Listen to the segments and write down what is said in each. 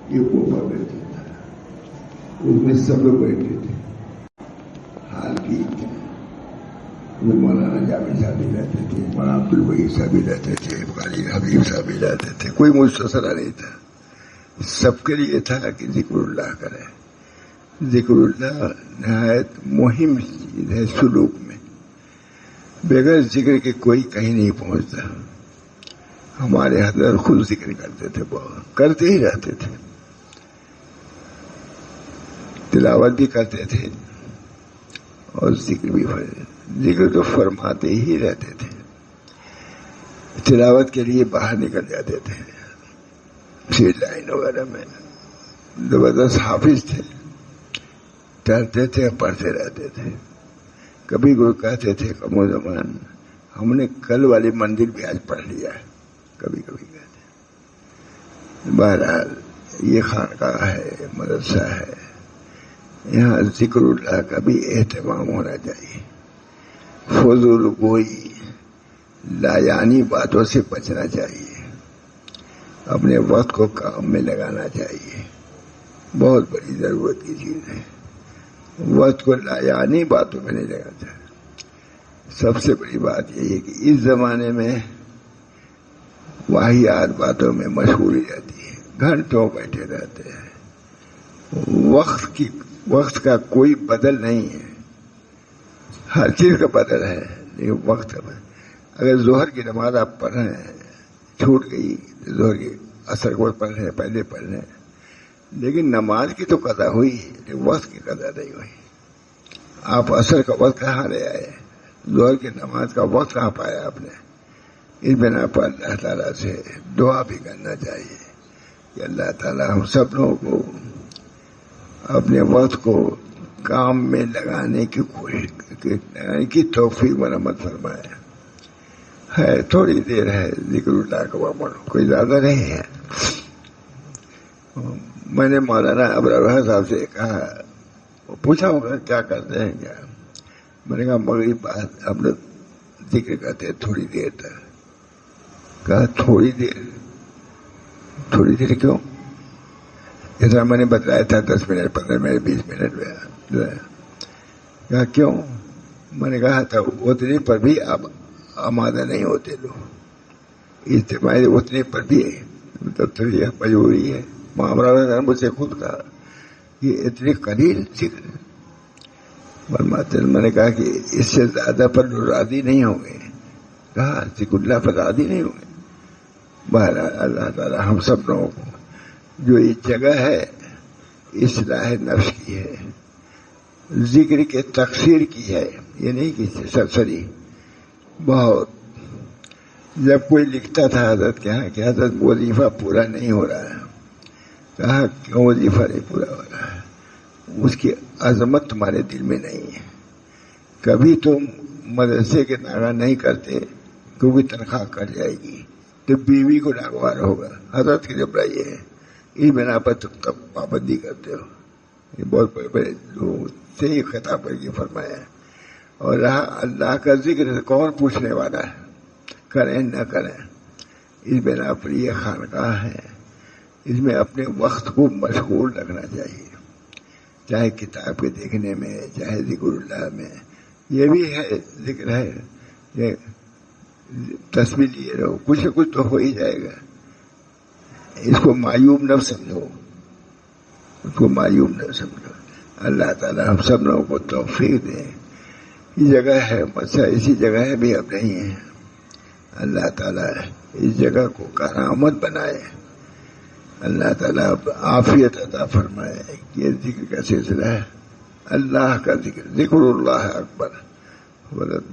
یہ کوفہ بیٹھا تھا، اس میں سب لوگ بیٹھے تھے. حال کی مولانا جاوید صاحب بھی رہتے تھے، مولانا عبدالوہی صاحب بھی رہتے تھے، قاری حبیب صاحب بھی رہتے تھے. کوئی مستثنا نہیں تھا. سب کے لیے تھا کہ ذکر اللہ کرے. ذکر اللہ نہایت مہم چیز ہے سلوک میں. بغیر ذکر کے کوئی کہیں نہیں پہنچتا. ہمارے حضرت خود ذکر کرتے تھے، بہت کرتے ہی رہتے تھے. تلاوت بھی کرتے تھے اور ذکر بھی ذکر تو فرماتے ہی رہتے تھے. تلاوت کے لیے باہر نکل جاتے تھے سیٹ لائن وغیرہ میں. زبردست حافظ تھے، ٹہلتے تھے، پڑھتے رہتے تھے. کبھی کوئی کہتے تھے کم و زمان ہم نے کل والی منزل بھی آج پڑھ لیا ہے. کبھی کبھی کہتے. بہرحال یہ خانقاہ ہے، مدرسہ ہے، یہاں ذکر اللہ کا بھی اہتمام ہونا چاہیے. فضول گوئی لایانی باتوں سے بچنا چاہیے. اپنے وقت کو کام میں لگانا چاہیے. بہت بڑی ضرورت کی چیز ہے. وقت کو لایانی باتوں میں نہیں لگانا چاہیے. سب سے بڑی بات یہ ہے کہ اس زمانے میں واہیات باتوں میں مشغولی رہتی ہے. گھنٹوں بیٹھے رہتے ہیں. وقت کا کوئی بدل نہیں ہے. ہر چیز کا بدل ہے لیکن وقت کا. اگر ظہر کی نماز آپ پڑھ رہے ہیں، چھوٹ گئی، ظہر کی اثر کو پڑھ رہے ہیں، پہلے پڑھ رہے ہیں، لیکن نماز کی تو قضا ہوئی لیکن وقت کی قضا نہیں ہوئی. آپ اثر کا وقت کہاں لے آئے؟ ظہر کی نماز کا وقت کہاں پایا آپ نے؟ اس بنا پر اللہ تعالیٰ سے دعا بھی کرنا چاہیے کہ اللہ تعالیٰ ہم سب لوگوں کو اپنے وقت کو کام میں لگانے کی کوشش توفیق مرحمت فرمائے. ہے تھوڑی دیر ہے ذکر اللہ کا وقت، کوئی زیادہ نہیں ہے. میں نے مولانا ابرار صاحب سے کہا، پوچھا ہوگا کیا کرتے ہیں کیا؟ میں نے کہا مغرب بعد ہم لوگ ذکر کرتے ہیں تھوڑی دیر تک. کہا تھوڑی دیر کیوں؟ جیسا میں نے بتایا تھا 10 منٹ 15 منٹ 20 منٹ میں. کہا کیوں؟ میں نے کہا تھا اتنے پر بھی آپ آمادہ نہیں ہوتے لوگ. اجتماعی اتنے پر بھی مطلب تو یہ مجبوری ہے. معاملہ نے مجھ سے خود کہا کہ اتنے قلیل ذکر فرماتے. میں نے کہا کہ اس سے زیادہ پر لوگ راضی نہیں ہوں گے. کہا ذکر اللہ پر راضی نہیں ہوں گے. بہرحال اللہ تعالیٰ ہم سب لوگوں کو جو یہ جگہ ہے اصلاح نفس کی ہے، ذکر کے تقصیر کی ہے. یہ نہیں کہ سرسری بہت. جب کوئی لکھتا تھا حضرت کے یہاں کہ حضرت وظیفہ پورا نہیں ہو رہا ہے، کہا کیوں وظیفہ نہیں پورا ہو رہا ہے؟ اس کی عظمت تمہارے دل میں نہیں ہے. کبھی تم مدرسے کے ناغہ نہیں کرتے کیونکہ تنخواہ کٹ جائے گی تو بیوی کو ناگوار ہوگا. حضرت کی جب رہی ہے اس بنا پر تم تب پابندی کرتے ہو. یہ بہت بڑے بڑے لوگ سے ہی خطاب کر کے فرمایا. اور رہا اللہ کا ذکر کون پوچھنے والا ہے، کریں نہ کریں. اس بنا پر یہ خانقاہ ہے، اس میں اپنے وقت کو مشغول رکھنا چاہیے، چاہے کتاب کے دیکھنے میں، چاہے ذکر اللہ میں. یہ بھی ہے ذکر ہے کہ تصویر لیے رہو، کچھ نہ کچھ تو ہو ہی جائے گا. اس کو معیوب نہ سمجھو، اس کو معیوب نہ سمجھو. اللہ تعالیٰ ہم سب لوگوں کو توفیق دے. یہ جگہ ہے مسئلہ، اسی جگہ ہے بھی اب نہیں ہے. اللہ تعالیٰ اس جگہ کو کرامت بنائے. اللہ تعالیٰ عافیت عطا فرمائے. یہ ذکر کا سلسلہ ہے، اللہ کا ذکر، ذکر اللہ اکبر.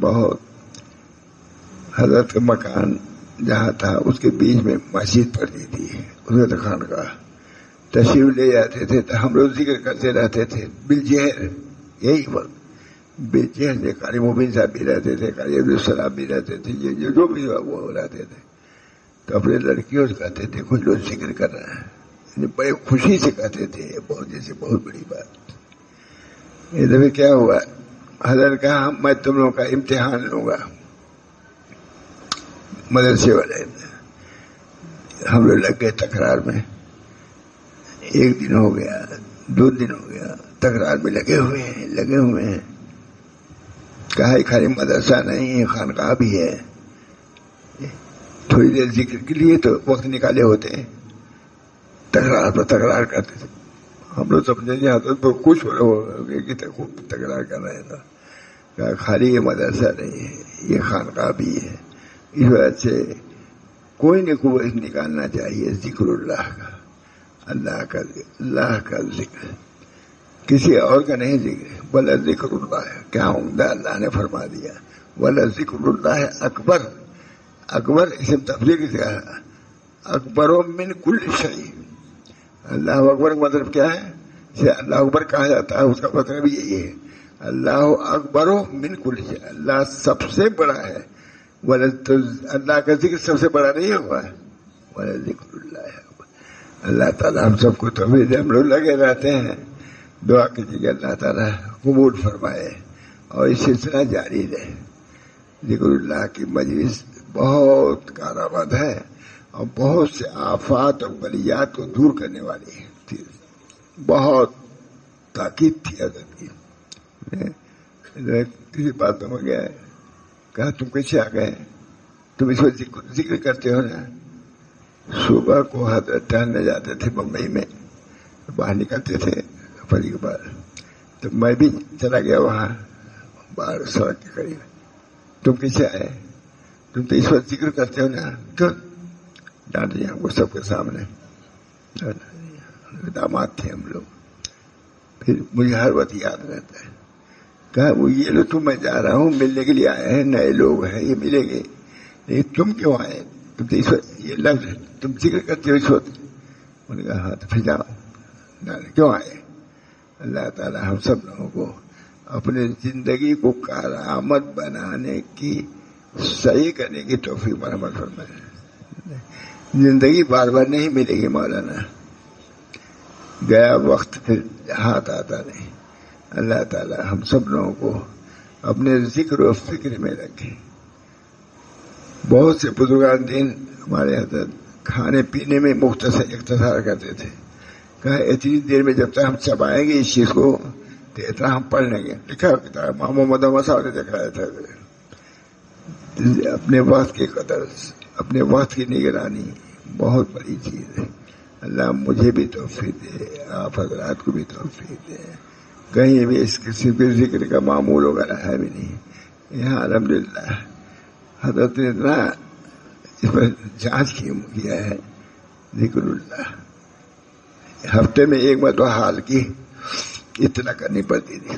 بہت حضرت کا مکان جہاں تھا اس کے بیچ میں مسجد پڑتی تھی، حضرت خانقاہ. تشریف لے جاتے تھے تو ہم لوگ ذکر کرتے رہتے تھے بالجہر. یہی وقت بالجہر سے قاری مبین صاحب بھی رہتے تھے، قاری عبدالسلام بھی رہتے تھے، جو بھی وہ رہتے تھے. تو اپنے لڑکیوں سے کہتے تھے کچھ لوگ ذکر کر رہے ہیں، بڑے خوشی سے کہتے تھے. بہت جیسے بہت بڑی بات. یہ دفعہ کیا ہوا، حضرت کہا میں تم لوگوں کا امتحان لوں گا. مدرسے والے ہم لوگ لگ گئے تکرار میں. 1 دن ہو گیا، 2 دن ہو گیا، تکرار میں لگے ہوئے ہیں. کہا خالی مدرسہ نہیں، خانقاہ بھی ہے. تھوڑی دیر ذکر کے لیے تو وقت نکالے ہوتے ہیں، تکرار پر تکرار کرتے تھے. ہم لوگ سمجھے کہ حضرت پر خوش ہو رہے کہ تکرار کر رہے ہیں. کہا خالی یہ مدرسہ نہیں ہے، یہ خانقاہ بھی ہے. اس وجہ سے کوئی نہ کوئی نکالنا چاہیے ذکر اللہ کا، اللہ کا ذکر، کسی اور کا نہیں ذکر. ولا ذکر اللہ ہے، کیا عمدہ اللہ نے فرما دیا. ولا ذکر اللہ اکبر. اکبر اسم تفریق سے اکبر من کل شیء. اللہ اکبر کا مطلب کیا ہے؟ جسے اللہ اکبر کہا جاتا ہے اس کا مطلب یہی ہے اللہ اکبر من کل شیء، اللہ سب سے بڑا ہے. اللہ کا ذکر سب سے بڑا نہیں ہوا ہے. ولا ذکر اللہ اکبر. اللہ تعالیٰ ہم سب کو توفیق دے. ہم لوگ لگے رہتے ہیں، دعا کیجیے کہ اللہ تعالیٰ قبول فرمائے اور یہ سلسلہ جاری رہے. ذکر اللہ کی مجلس بہت کارآمد ہے اور بہت سے آفات اور بلیات کو دور کرنے والی تھی. بہت تاکید تھی حضرت کی. کسی بات میں گیا، کہا تم کیسے آ گئے؟ تم اس وقت ذکر کرتے ہو نا. صبح کو حضرت ٹہلنے جاتے تھے بمبئی میں، باہر نکلتے تھے فجر کے بعد، تو میں بھی چلا گیا وہاں باہر سڑک کے قریب. تم کیسے آئے؟ تم تو اس وقت ذکر کرتے ہو نا. کیوں؟ ڈانٹ دیا ہم کو سب کے سامنے. داماد تھے ہم لوگ. پھر مجھے ہر وقت یاد رہتا ہے. کہا وہ یہ لو تم، میں جا رہا ہوں، ملنے کے لیے آئے ہیں، نئے لوگ ہیں، یہ ملیں گے. لیکن تم کیوں آئے؟ تم تو اس وقت یہ لفظ تم ذکر کرتے ہو اس وقت. انہوں نے کہا ہاں تو پھر جاؤ. کیوں آئے؟ اللہ تعالیٰ ہم سب لوگوں کو اپنے زندگی کو کارآمد بنانے کی، صحیح کرنے کی توفیق مرحمت فرمائے. زندگی بار بار نہیں ملے گی مولانا، گیا وقت پھر ہاتھ آتا نہیں. اللہ تعالیٰ ہم سب لوگوں کو اپنے ذکر و فکر میں رکھے. بہت سے بزرگان دین ہمارے حضرت کھانے پینے میں مختصر اختصار کرتے تھے. کہا اتنی دیر میں جب تک ہم چبائیں گے اس چیز کو تو اتنا ہم پڑھ لیں گے. لکھا کتاب محمد صاحب نے دکھایا تھا. اپنے وقت کی قدر، اپنے وقت کی نگرانی بہت بڑی چیز ہے. اللہ مجھے بھی توفیق دے، آپ حضرات کو بھی توفیق دے. کہیں بھی اس قسم کے ذکر کا معمول وغیرہ ہے بھی نہیں. یہاں الحمدللہ حضرت نے اتنا اس پر جانچ کیا ہے. ذکر اللہ ہفتے میں ایک مرتبہ حال کی اطلاع کرنی پڑتی تھی.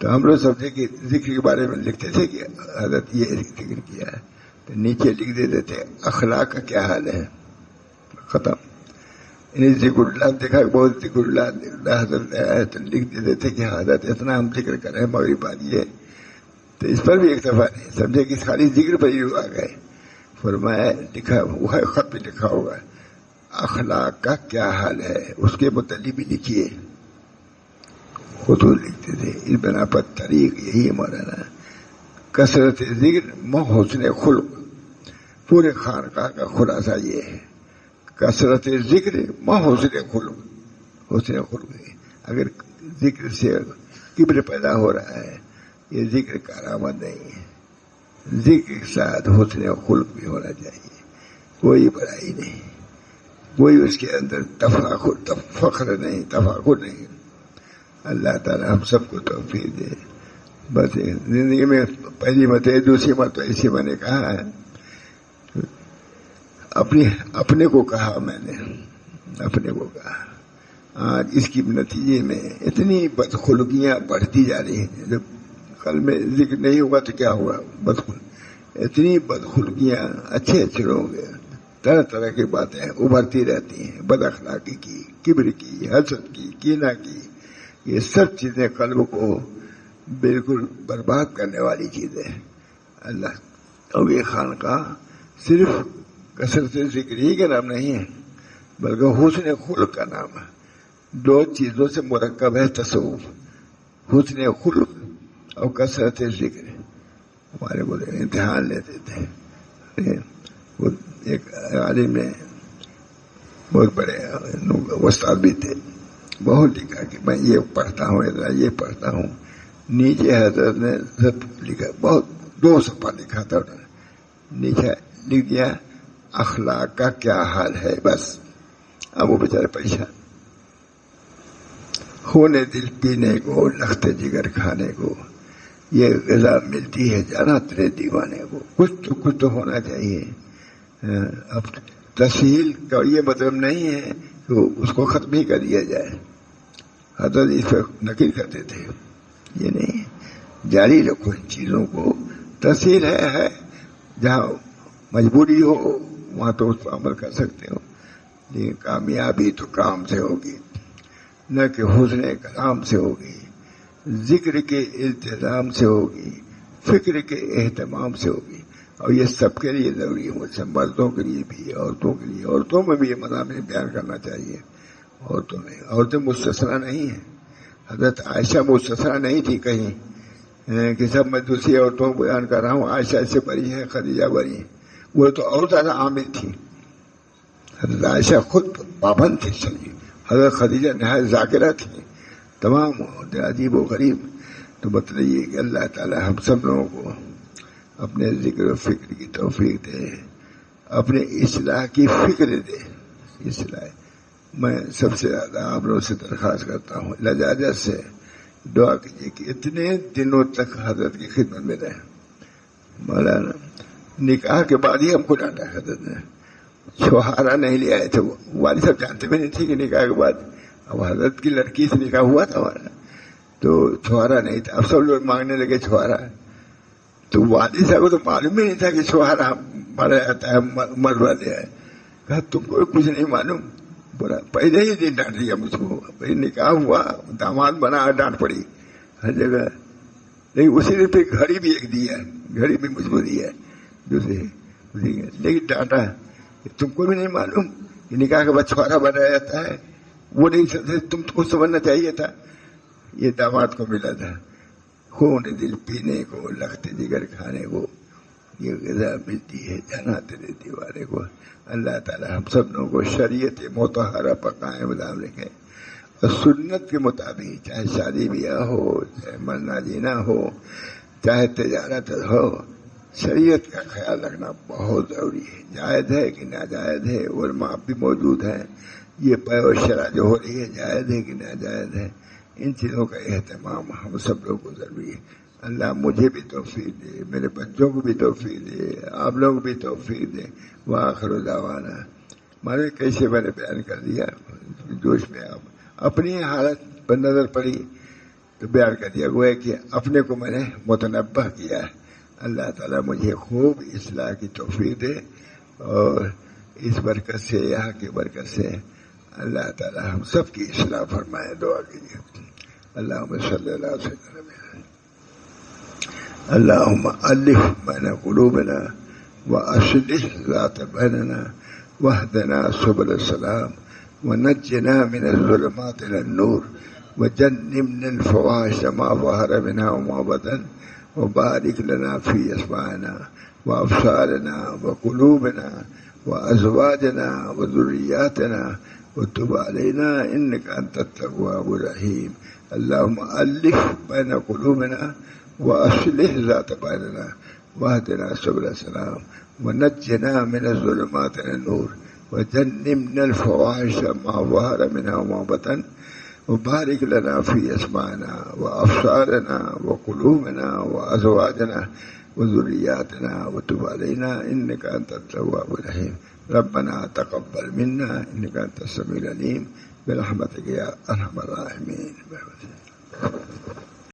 تو ہم لوگ سمجھے کہ ذکر کے بارے میں لکھتے تھے کہ حضرت یہ ذکر کیا ہے، تو نیچے لکھ دیتے تھے اخلاق کا کیا حال ہے. ختم. انہیں ذکر اللہ دیکھا، بہت ذکر اللہ حضرت آئے تو لکھ دیتے تھے کہ حضرت اتنا ہم ذکر کر رہے ہیں مغرب آئیے. تو اس پر بھی ایک دفعہ نہیں سمجھے کہ خالی ذکر پر ہی آ گئے. فرمایا لکھا وہ خط پہ لکھا ہوگا اخلاق کا کیا حال ہے، اس کے متعلق بھی لکھیے. خطوط لکھتے تھے. اس بنا پر طریق یہی ہے مولانا، کثرت ذکر حسن خلق. پورے خانقاہ کا خلاصہ یہ ہے، کثرت ذکر حسن خلق. حسن خلق اگر ذکر سے کبر پیدا ہو رہا ہے، یہ ذکر کارآمد نہیں ہے. ذکر کے ساتھ حسن خلق بھی ہونا چاہیے. کوئی برائی نہیں، کوئی اس کے اندر فخر نہیں، تفاخر نہیں. اللہ تعالیٰ ہم سب کو توفیق دے. بس زندگی میں پہلی مرتبہ دوسری مرتبہ اسی میں نے کہا ہے، اپنے کو کہا میں نے، اپنے کو کہا. آج اس کی نتیجے میں اتنی بدخلقیاں بڑھتی جا رہی ہیں. جب کل میں ذکر نہیں ہوگا تو کیا ہوگا؟ اتنی بدخلقیاں، اچھے لوگ ہیں، طرح طرح کی باتیں ابھرتی رہتی ہیں. بد اخلاقی کی، کبر کی، حسد کی، کینہ کی. یہ سب چیزیں قلب کو بالکل برباد کرنے والی چیزیں. اللہ اور یہ خانقاہ صرف کثرت ذکر ہی کا نام نہیں ہے بلکہ حسن خلق کا نام ہے. 2 چیزوں سے مرکب ہے تصوف، حسن خلق اور کثرت ذکر. ہمارے بولے امتحان لیتے تھے. وہ ایک عالم نے بہت بڑے استاد بھی تھے. بہت لکھا کہ میں یہ پڑھتا ہوں ادھر یہ پڑھتا ہوں. نیچے حضرت نے سب لکھا, بہت 2 صفحہ لکھا تھا انہوں نے. نیچے لکھ دیا اخلاق کا کیا حال ہے. بس اب وہ بیچارے پریشان. ہونے دل پینے کو لخت جگر کھانے کو, یہ غذا ملتی ہے جانا تیرے دیوانے کو. کچھ تو ہونا چاہیے. اب تسہیل کا یہ مطلب نہیں ہے کہ اس کو ختم ہی کر دیا جائے. حضرت اس پہ نقل کرتے تھے یہ نہیں, جاری رکھو ان چیزوں کو. تسہیل ہے جہاں مجبوری ہو وہاں تو اس پر عمل کر سکتے ہو, لیکن کامیابی تو کام سے ہوگی نہ کہ حسن کلام سے ہوگی, ذکر کے التزام سے ہوگی, فکر کے اہتمام سے ہوگی. اور یہ سب کے لیے ضروری ہے, مجھ سے مردوں کے لیے بھی عورتوں کے لیے. عورتوں میں بھی یہ مضامین بیان کرنا چاہیے. عورتیں مستثنا نہیں ہیں. حضرت عائشہ مستثنا نہیں تھی کہیں کہ سب میں دوسری عورتوں کو بیان کر رہا ہوں, عائشہ سے بری ہے, خدیجہ بری ہے. وہ تو اور زیادہ عامل تھی. حضرت عائشہ خود پابند تھی سمجھی. حضرت خدیجہ نہایت ذاکرہ تھی. تمام عورتیں عجیب و غریب. تو مطلب یہ کہ اللہ تعالی ہم سب لوگوں کو اپنے ذکر و فکر کی توفیق دے, اپنے اصلاح کی فکر دے. اصلاح میں سب سے زیادہ آپ لوگوں سے درخواست کرتا ہوں, لجاجت سے دعا کیجیے کہ اتنے دنوں تک حضرت کی خدمت میں رہے. مولانا نکاح کے بعد ہی ہم کو ڈانٹا حضرت نے. چھوہارا نہیں لے آئے تھے. والد صاحب جانتے بھی نہیں تھے کہ نکاح کے بعد اب حضرت کی لڑکی سے نکاح ہوا تھا ہمارا, تو چھوہارا نہیں تھا. اب سب لوگ مانگنے لگے چھوہارا. تو والد صاحب کو تو معلوم ہی نہیں تھا کہ چھوہارا مارا جاتا ہے, مرد والے ہے. کہا تم کو کچھ نہیں معلوم. بولا پہلے ہی دن ڈانٹ دیا مجھ کو. بھائی نکاح ہوا, داماد بنا, ڈانٹ پڑی ہر جگہ. لیکن اسی نے پھر گھڑی بھی ایک دی ہے, گھڑی بھی مجھ کو دی ہے دوسری. لیکن ڈانٹا تم کو بھی نہیں معلوم کہ نکاح کے بعد چھوہارا بنایا جاتا ہے. وہ نہیں سمجھے, تم کو سمجھنا چاہیے تھا. یہ داماد کو ملا تھا. خون دل پینے کو لخت جگر کھانے کو, یہ غذا ملتی ہے جانا تیرے دیوانے کو. اللہ تعالی ہم سب لوگوں کو شریعت مطہرہ پر قائم دام رکھے, اور سنت کے مطابق چاہے شادی بیاہ ہو, چاہے مرنا جینا ہو, چاہے تجارت ہو, شریعت کا خیال رکھنا بہت ضروری ہے. جائز ہے کہ ناجائز ہے, علماء بھی موجود ہیں. یہ پے و شرع جو ہو رہی ہے جائز ہے کہ ناجائز ہے, ان چیزوں کا اہتمام ہم سب لوگوں کو ضروری ہے. اللہ مجھے بھی توفیق دے, میرے بچوں کو بھی توفیق دے, آپ لوگوں کو بھی توفیق دے. وآخر دعوانا, مارے کیسے میں نے بیان کر دیا جوش میں. آپ اپنی حالت پر نظر پڑی تو بیان کر دیا, گویا کہ اپنے کو میں نے متنبہ کیا. اللہ تعالیٰ مجھے خوب اصلاح کی توفیق دے, اور اس برکت سے, یہاں کی برکت سے اللہ تعالیٰ ہم سب کی اصلاح فرمائے. دعا کیجیے. اللہم صلی اللہ علیہ وسلم. اللہم الف بین قلوبنا واصلح ذات بیننا واہدنا سبل السلام ونجنا من الظلمات الى النور وجنبنا الفواحش ما ظهر منها وما بطن وبارك لنا في أسماعنا وأبصارنا وقلوبنا وأزواجنا وذرياتنا وتب علينا إنك أنت التواب الرحيم. اللهم ألف بين قلوبنا وأصلح ذات بيننا واهدنا سبل السلام ونجنا من الظلمات إلى النور وجنبنا الفواحش ما ظهر منها وما بطن وبارك لنا في أسماعنا وأبصارنا وقلوبنا وأزواجنا وذرياتنا وتب علينا إنك أنت التواب الرحيم. ربنا تقبل منا إنك أنت السميع العليم برحمتك يا أرحم الراحمين.